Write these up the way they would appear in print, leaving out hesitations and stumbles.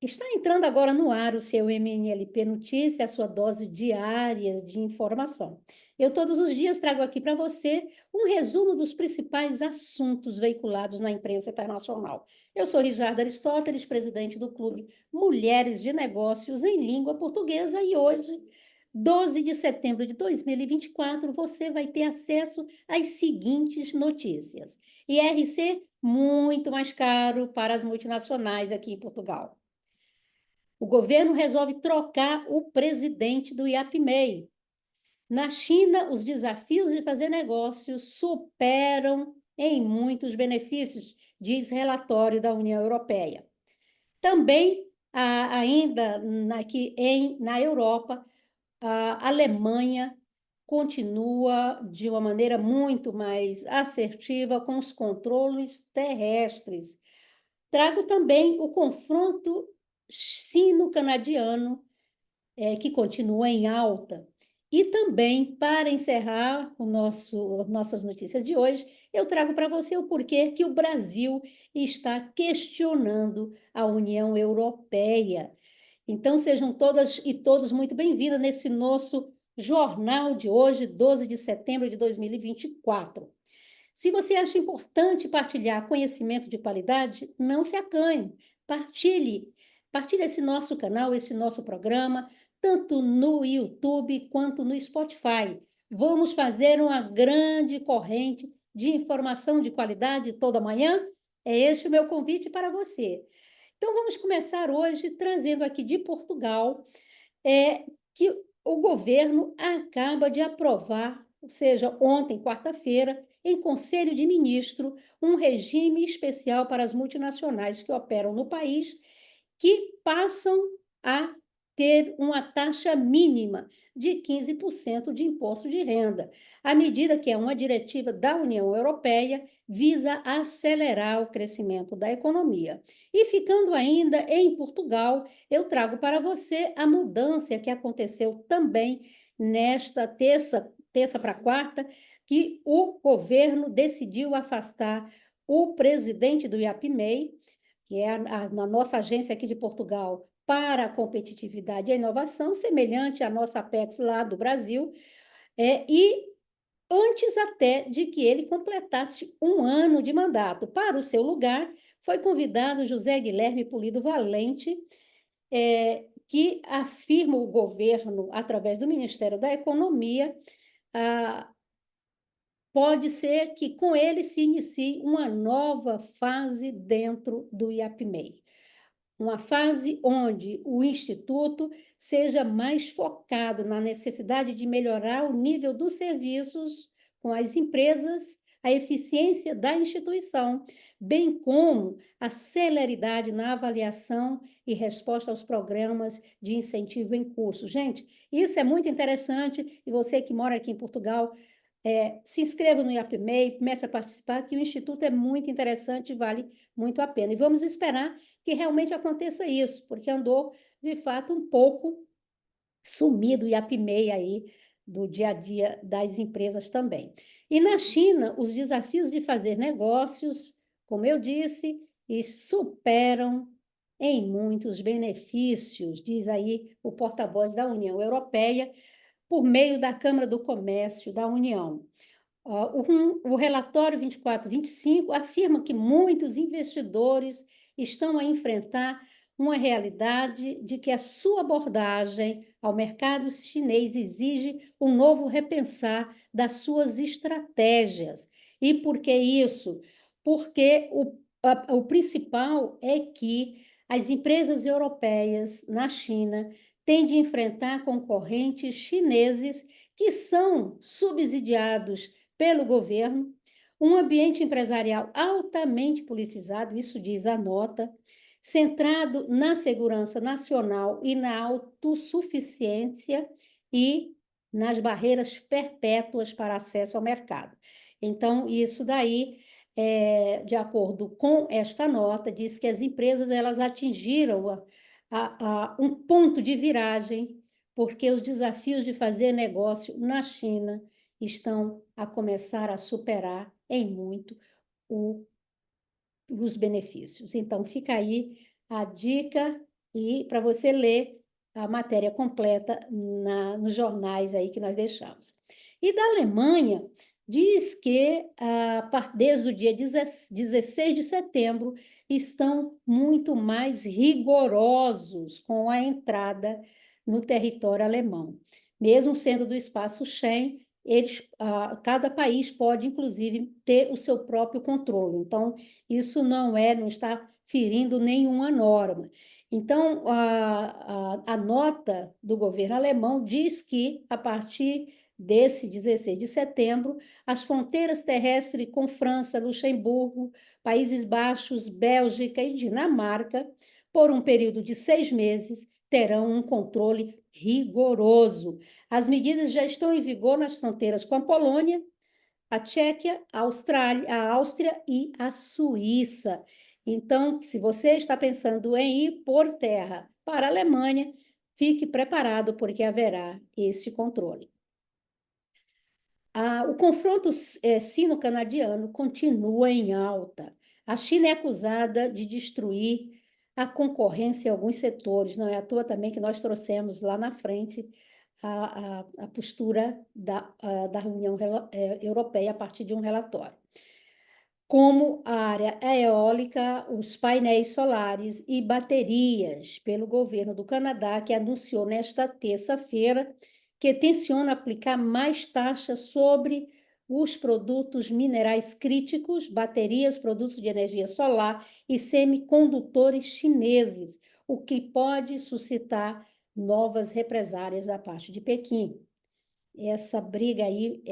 Está entrando agora no ar o seu MNLP Notícia, a sua dose diária de informação. Eu todos os dias trago aqui para você um resumo dos principais assuntos veiculados na imprensa internacional. Eu sou Rijarda Aristóteles, presidente do Clube Mulheres de Negócios em Língua Portuguesa, e hoje, 12 de setembro de 2024, você vai ter acesso às seguintes notícias. IRC muito mais caro para as multinacionais aqui em Portugal. O governo resolve trocar o presidente do IAPMEI. Na China, os desafios de fazer negócios superam em muitos benefícios, diz relatório da União Europeia. Também, ainda na Europa, a Alemanha continua de uma maneira muito mais assertiva com os controles terrestres. Trago também o confronto sino-canadiano, que continua em alta. E também, para encerrar nossas notícias de hoje, eu trago para você o porquê que o Brasil está questionando a União Europeia. Então, sejam todas e todos muito bem-vindos nesse nosso jornal de hoje, 12 de setembro de 2024. Se você acha importante partilhar conhecimento de qualidade, não se acanhe, partilhe. Partilhe esse nosso canal, esse nosso programa, tanto no YouTube quanto no Spotify. Vamos fazer uma grande corrente de informação de qualidade toda manhã? É este o meu convite para você. Então, vamos começar hoje trazendo aqui de Portugal, que o governo acaba de aprovar, ou seja, ontem, quarta-feira, em Conselho de Ministros, um regime especial para as multinacionais que operam no país, que passam a ter uma taxa mínima de 15% de imposto de renda. A medida, que é uma diretiva da União Europeia, visa acelerar o crescimento da economia. E ficando ainda em Portugal, eu trago para você a mudança que aconteceu também nesta terça para quarta, que o governo decidiu afastar o presidente do IAPMEI, que é a nossa agência aqui de Portugal para a competitividade e a inovação, semelhante à nossa Apex lá do Brasil, e antes até de que ele completasse um ano de mandato. Para o seu lugar, foi convidado José Guilherme Pulido Valente, que afirma o governo, através do Ministério da Economia, pode ser que com ele se inicie uma nova fase dentro do IAPMEI. Uma fase onde o Instituto seja mais focado na necessidade de melhorar o nível dos serviços com as empresas, a eficiência da instituição, bem como a celeridade na avaliação e resposta aos programas de incentivo em curso. Gente, isso é muito interessante, e você que mora aqui em Portugal, se inscreva no IAPMEI, comece a participar, que o Instituto é muito interessante e vale muito a pena. E vamos esperar que realmente aconteça isso, porque andou, de fato, um pouco sumido o IAPMEI aí do dia a dia das empresas também. E na China, os desafios de fazer negócios, como eu disse, e superam em muitos benefícios, diz aí o porta-voz da União Europeia, por meio da Câmara do Comércio da União. O relatório 24/25 afirma que muitos investidores estão a enfrentar uma realidade de que a sua abordagem ao mercado chinês exige um novo repensar das suas estratégias. E por que isso? Porque o principal é que as empresas europeias na China têm de enfrentar concorrentes chineses que são subsidiados pelo governo, um ambiente empresarial altamente politizado, isso diz a nota, centrado na segurança nacional e na autossuficiência e nas barreiras perpétuas para acesso ao mercado. Então, isso daí, de acordo com esta nota, diz que as empresas elas atingiram um ponto de viragem, porque os desafios de fazer negócio na China estão a começar a superar em muito os benefícios. Então, fica aí a dica e para você ler a matéria completa nos jornais aí que nós deixamos. E da Alemanha, diz que desde o dia 16 de setembro estão muito mais rigorosos com a entrada no território alemão. Mesmo sendo do espaço Schengen, cada país pode, inclusive, ter o seu próprio controle. Então, isso não está ferindo nenhuma norma. Então, a nota do governo alemão diz que, a partir desse 16 de setembro, as fronteiras terrestres com França, Luxemburgo, Países Baixos, Bélgica e Dinamarca, por um período de 6 meses, terão um controle rigoroso. As medidas já estão em vigor nas fronteiras com a Polônia, a Tchequia, a Áustria e a Suíça. Então, se você está pensando em ir por terra para a Alemanha, fique preparado, porque haverá esse controle. O confronto sino-canadiano continua em alta. A China é acusada de destruir a concorrência em alguns setores. Não é à toa também que nós trouxemos lá na frente a postura da União Europeia a partir de um relatório. Como a área eólica, os painéis solares e baterias, pelo governo do Canadá, que anunciou nesta terça-feira que tenciona aplicar mais taxas sobre os produtos minerais críticos, baterias, produtos de energia solar e semicondutores chineses, o que pode suscitar novas represálias da parte de Pequim. Essa briga aí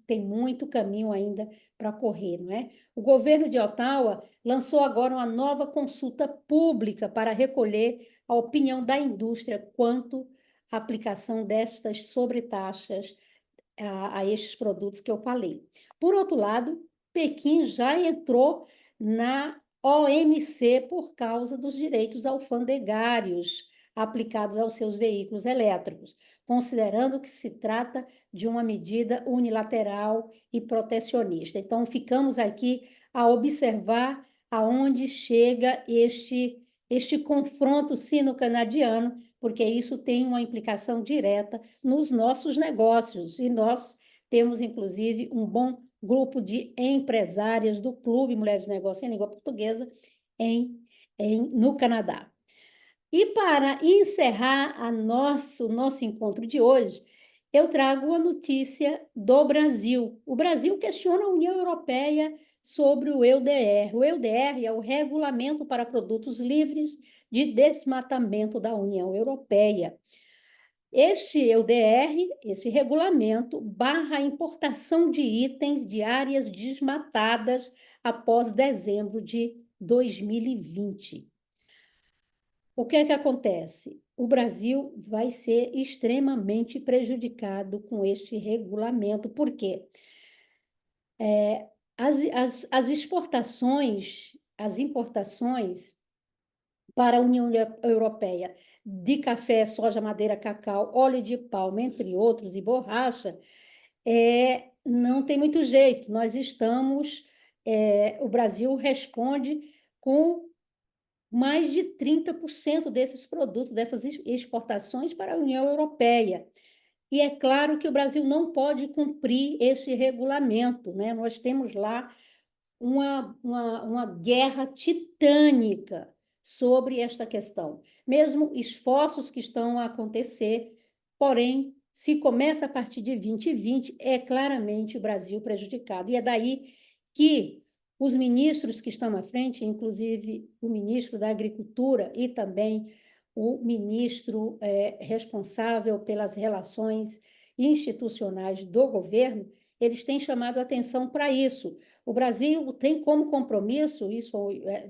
tem muito caminho ainda para correr, não é? O governo de Ottawa lançou agora uma nova consulta pública para recolher a opinião da indústria quanto à aplicação destas sobretaxas a estes produtos que eu falei. Por outro lado, Pequim já entrou na OMC por causa dos direitos alfandegários aplicados aos seus veículos elétricos, considerando que se trata de uma medida unilateral e protecionista. Então, ficamos aqui a observar aonde chega este confronto sino-canadiano, porque isso tem uma implicação direta nos nossos negócios, e nós temos, inclusive, um bom grupo de empresárias do Clube Mulheres de Negócios em Língua Portuguesa no Canadá. E para encerrar o nosso encontro de hoje, eu trago a notícia do Brasil. O Brasil questiona a União Europeia sobre o EUDR. O EUDR é o Regulamento para Produtos Livres de Desmatamento da União Europeia. Este EUDR, esse regulamento, barra a importação de itens de áreas desmatadas após dezembro de 2020. O que é que acontece? O Brasil vai ser extremamente prejudicado com este regulamento. Por quê? As importações para a União Europeia de café, soja, madeira, cacau, óleo de palma, entre outros, e borracha, não tem muito jeito. O Brasil responde com mais de 30% desses produtos, dessas exportações para a União Europeia. E é claro que o Brasil não pode cumprir este regulamento, né? Nós temos lá uma guerra titânica sobre esta questão. Mesmo esforços que estão a acontecer, porém, se começa a partir de 2020, é claramente o Brasil prejudicado. E é daí que os ministros que estão à frente, inclusive o ministro da Agricultura e também o ministro responsável pelas relações institucionais do governo, eles têm chamado a atenção para isso. O Brasil tem como compromisso,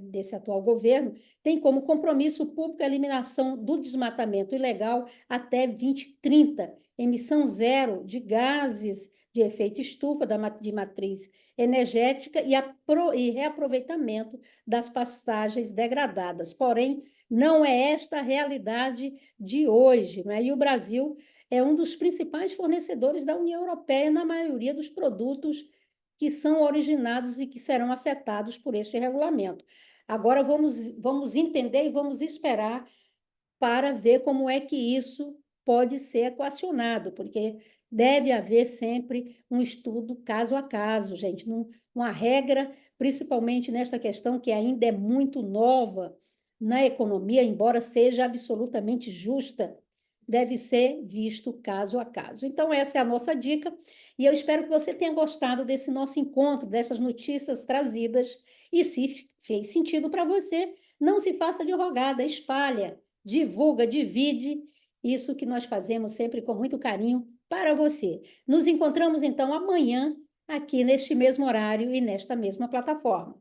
desse atual governo, tem como compromisso público a eliminação do desmatamento ilegal até 2030, emissão zero de gases de efeito estufa de matriz energética e reaproveitamento das pastagens degradadas. Porém, não é esta a realidade de hoje, né? E o Brasil é um dos principais fornecedores da União Europeia na maioria dos produtos que são originados e que serão afetados por este regulamento. Agora vamos entender e vamos esperar para ver como é que isso pode ser equacionado, porque deve haver sempre um estudo caso a caso, gente, uma regra, principalmente nesta questão que ainda é muito nova na economia, embora seja absolutamente justa, deve ser visto caso a caso. Então, essa é a nossa dica, e eu espero que você tenha gostado desse nosso encontro, dessas notícias trazidas, e se fez sentido para você, não se faça de rogada, espalha, divulga, divide isso que nós fazemos sempre com muito carinho para você. Nos encontramos então amanhã, aqui neste mesmo horário e nesta mesma plataforma.